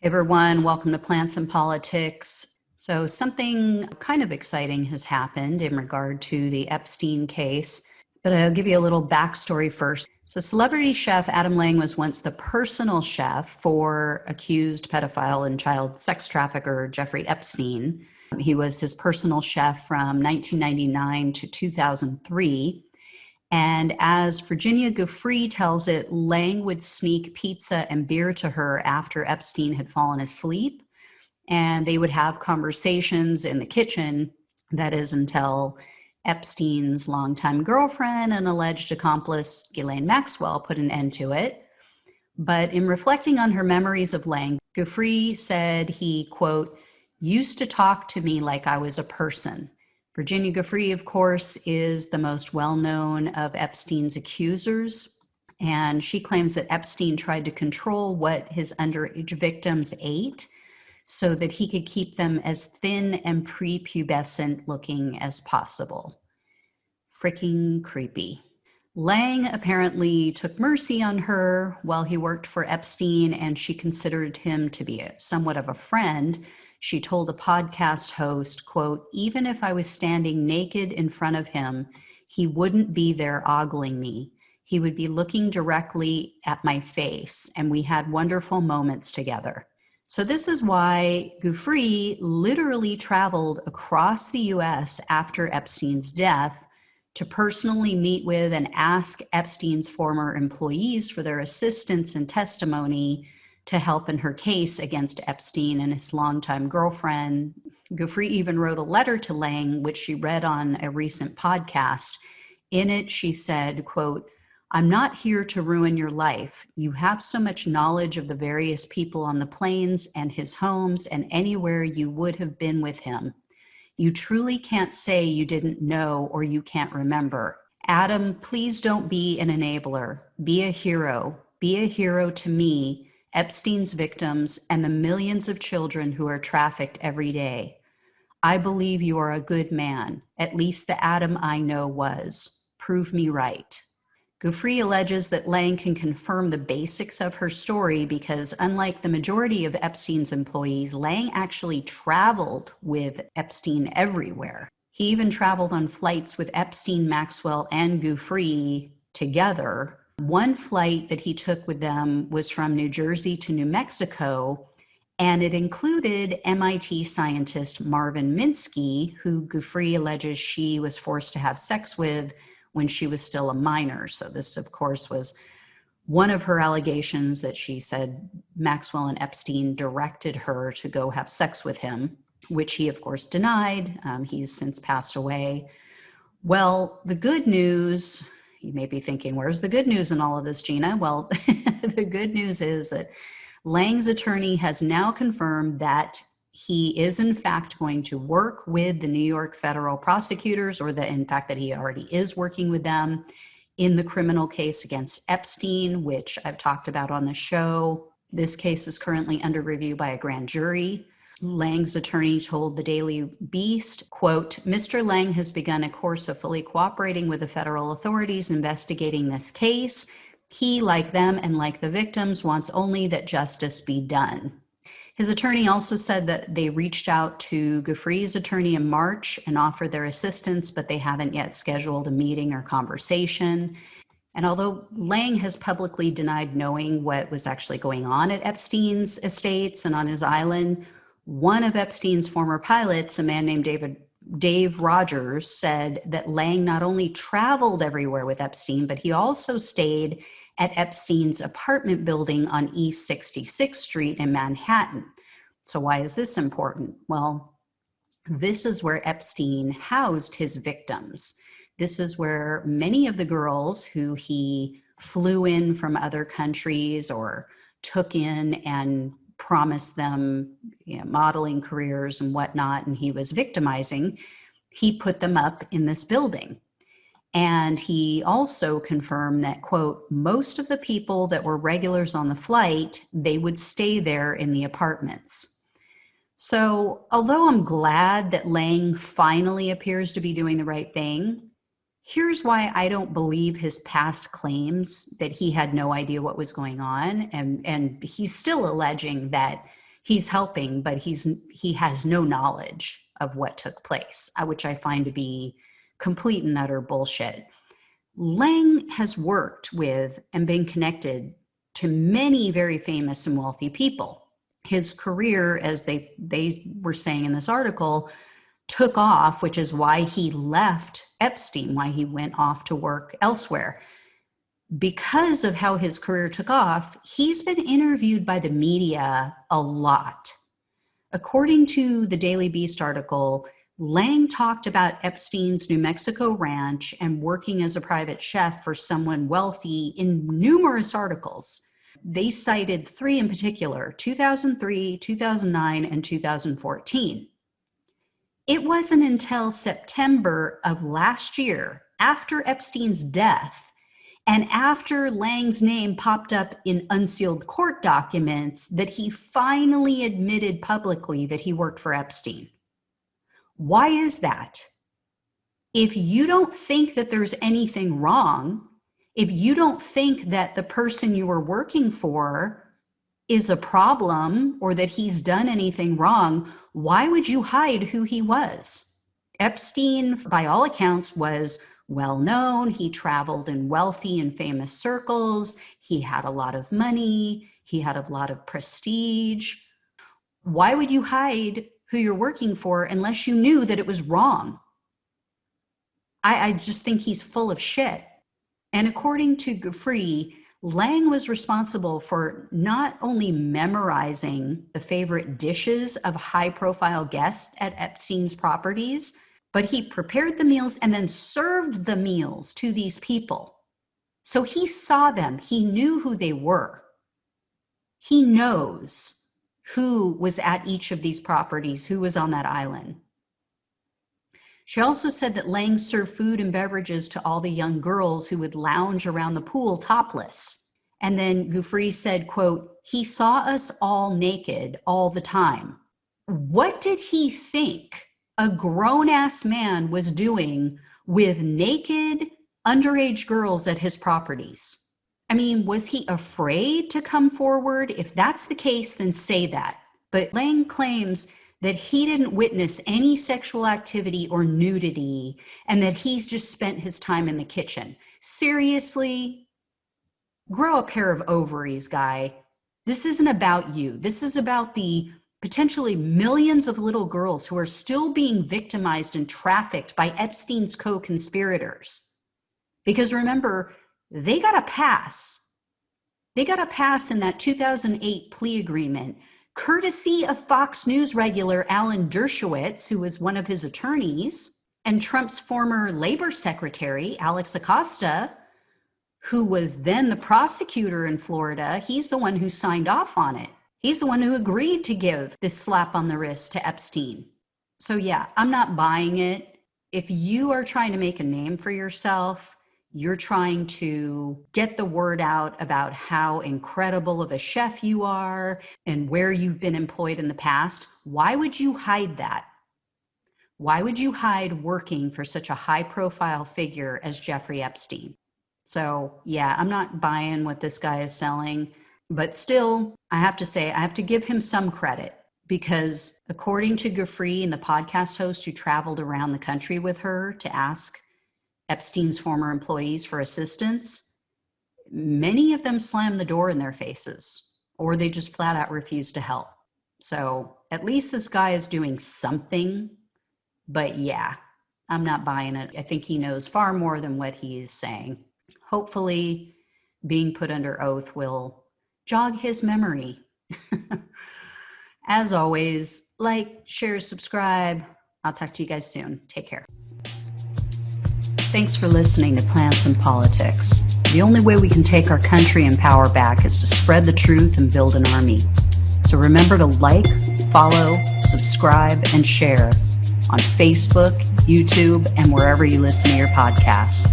Everyone, welcome to Plants and Politics. So something kind of exciting has happened in regard to the Epstein case, but I'll give you a little backstory first. So celebrity chef Adam Lange was once the personal chef for accused pedophile and child sex trafficker Jeffrey Epstein. He was his personal chef from 1999 to 2003. And as Virginia Giuffre tells it, Lange would sneak pizza and beer to her after Epstein had fallen asleep. And they would have conversations in the kitchen, that is until Epstein's longtime girlfriend and alleged accomplice, Ghislaine Maxwell, put an end to it. But in reflecting on her memories of Lange, Giuffre said he, quote, used to talk to me like I was a person. Virginia Giuffre, of course, is the most well-known of Epstein's accusers, and she claims that Epstein tried to control what his underage victims ate so that he could keep them as thin and prepubescent looking as possible. Freaking creepy. Lange apparently took mercy on her while he worked for Epstein, and she considered him to be somewhat of a friend. She told a podcast host, quote, even if I was standing naked in front of him, he wouldn't be there ogling me. He would be looking directly at my face, and we had wonderful moments together. So this is why Giuffre literally traveled across the U.S. after Epstein's death to personally meet with and ask Epstein's former employees for their assistance and testimony to help in her case against Epstein and his longtime girlfriend. Giuffre even wrote a letter to Lange, which she read on a recent podcast. In it, she said, quote, I'm not here to ruin your life. You have so much knowledge of the various people on the planes and his homes and anywhere you would have been with him. You truly can't say you didn't know or you can't remember. Adam, please don't be an enabler. Be a hero. Be a hero to me, Epstein's victims, and the millions of children who are trafficked every day. I believe you are a good man. At least the Adam I know was. Prove me right. Giuffre alleges that Lange can confirm the basics of her story because, unlike the majority of Epstein's employees, Lange actually traveled with Epstein everywhere. He even traveled on flights with Epstein, Maxwell, and Giuffre together. One flight that he took with them was from New Jersey to New Mexico, and it included MIT scientist Marvin Minsky, who Giuffre alleges she was forced to have sex with when she was still a minor. So this, of course, was one of her allegations, that she said Maxwell and Epstein directed her to go have sex with him, which he, of course, denied. He's since passed away. Well, the good news, you may be thinking, where's the good news in all of this, Gina? Well, the good news is that Lange's attorney has now confirmed that he is in fact going to work with the New York federal prosecutors, or that in fact that he already is working with them in the criminal case against Epstein, which I've talked about on the show. This case is currently under review by a grand jury. Lange's attorney told the Daily Beast, quote, Mr. Lange has begun a course of fully cooperating with the federal authorities investigating this case. He, like them and like the victims, wants only that justice be done. His attorney also said that they reached out to Giuffre's attorney in March and offered their assistance, but they haven't yet scheduled a meeting or conversation. And although Lange has publicly denied knowing what was actually going on at Epstein's estates and on his island, one of Epstein's former pilots, a man named Dave Rogers, said that Lange not only traveled everywhere with Epstein, but he also stayed at Epstein's apartment building on East 66th Street in Manhattan. So why is this important? Well, this is where Epstein housed his victims. This is where many of the girls who he flew in from other countries or took in and promised them, modeling careers and whatnot, and he was victimizing, he put them up in this building. And he also confirmed that, quote, most of the people that were regulars on the flight, they would stay there in the apartments. So although I'm glad that Lange finally appears to be doing the right thing, here's why I don't believe his past claims that he had no idea what was going on. And he's still alleging that he's helping, but he has no knowledge of what took place, which I find to be complete and utter bullshit. Lang has worked with and been connected to many very famous and wealthy people. His career, as they were saying in this article, took off, which is why he left Epstein, why he went off to work elsewhere. Because of how his career took off, he's been interviewed by the media a lot. According to the Daily Beast article, Lang talked about Epstein's New Mexico ranch and working as a private chef for someone wealthy in numerous articles. They cited 3 in particular, 2003, 2009, and 2014. It wasn't until September of last year, after Epstein's death, and after Lang's name popped up in unsealed court documents, that he finally admitted publicly that he worked for Epstein. Why is that? If you don't think that there's anything wrong, if you don't think that the person you are working for is a problem or that he's done anything wrong, why would you hide who he was? Epstein, by all accounts, was well known. He traveled in wealthy and famous circles. He had a lot of money. He had a lot of prestige. Why would you hide who you're working for unless you knew that it was wrong? I just think he's full of shit. And according to Ghislaine, Lang was responsible for not only memorizing the favorite dishes of high-profile guests at Epstein's properties, but he prepared the meals and then served the meals to these people. So he saw them. He knew who they were. He knows who was at each of these properties, who was on that island. She also said that Lang served food and beverages to all the young girls who would lounge around the pool topless. And then Ghislaine said, quote, "He saw us all naked all the time." What did he think a grown-ass man was doing with naked underage girls at his properties? I mean, was he afraid to come forward? If that's the case, then say that. But Lang claims that he didn't witness any sexual activity or nudity and that he's just spent his time in the kitchen. Seriously? Grow a pair of ovaries, guy. This isn't about you. This is about the potentially millions of little girls who are still being victimized and trafficked by Epstein's co-conspirators. Because remember, they got a pass. They got a pass in that 2008 plea agreement, courtesy of Fox News regular Alan Dershowitz, who was one of his attorneys, and Trump's former labor secretary, Alex Acosta, who was then the prosecutor in Florida. He's the one who signed off on it. He's the one who agreed to give this slap on the wrist to Epstein. So yeah, I'm not buying it. If you are trying to make a name for yourself, you're trying to get the word out about how incredible of a chef you are and where you've been employed in the past, why would you hide that? Why would you hide working for such a high-profile figure as Jeffrey Epstein? So yeah, I'm not buying what this guy is selling, but still, I have to say, I have to give him some credit, because according to Ghislaine, the podcast host who traveled around the country with her to ask Epstein's former employees for assistance, many of them slammed the door in their faces, or they just flat out refused to help. So at least this guy is doing something, but yeah, I'm not buying it. I think he knows far more than what he is saying. Hopefully being put under oath will jog his memory. As always, like, share, subscribe. I'll talk to you guys soon. Take care. Thanks for listening to Plants and Politics. The only way we can take our country and power back is to spread the truth and build an army. So remember to like, follow, subscribe, and share on Facebook, YouTube, and wherever you listen to your podcasts.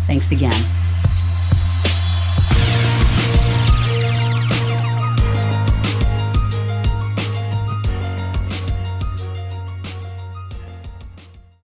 Thanks again.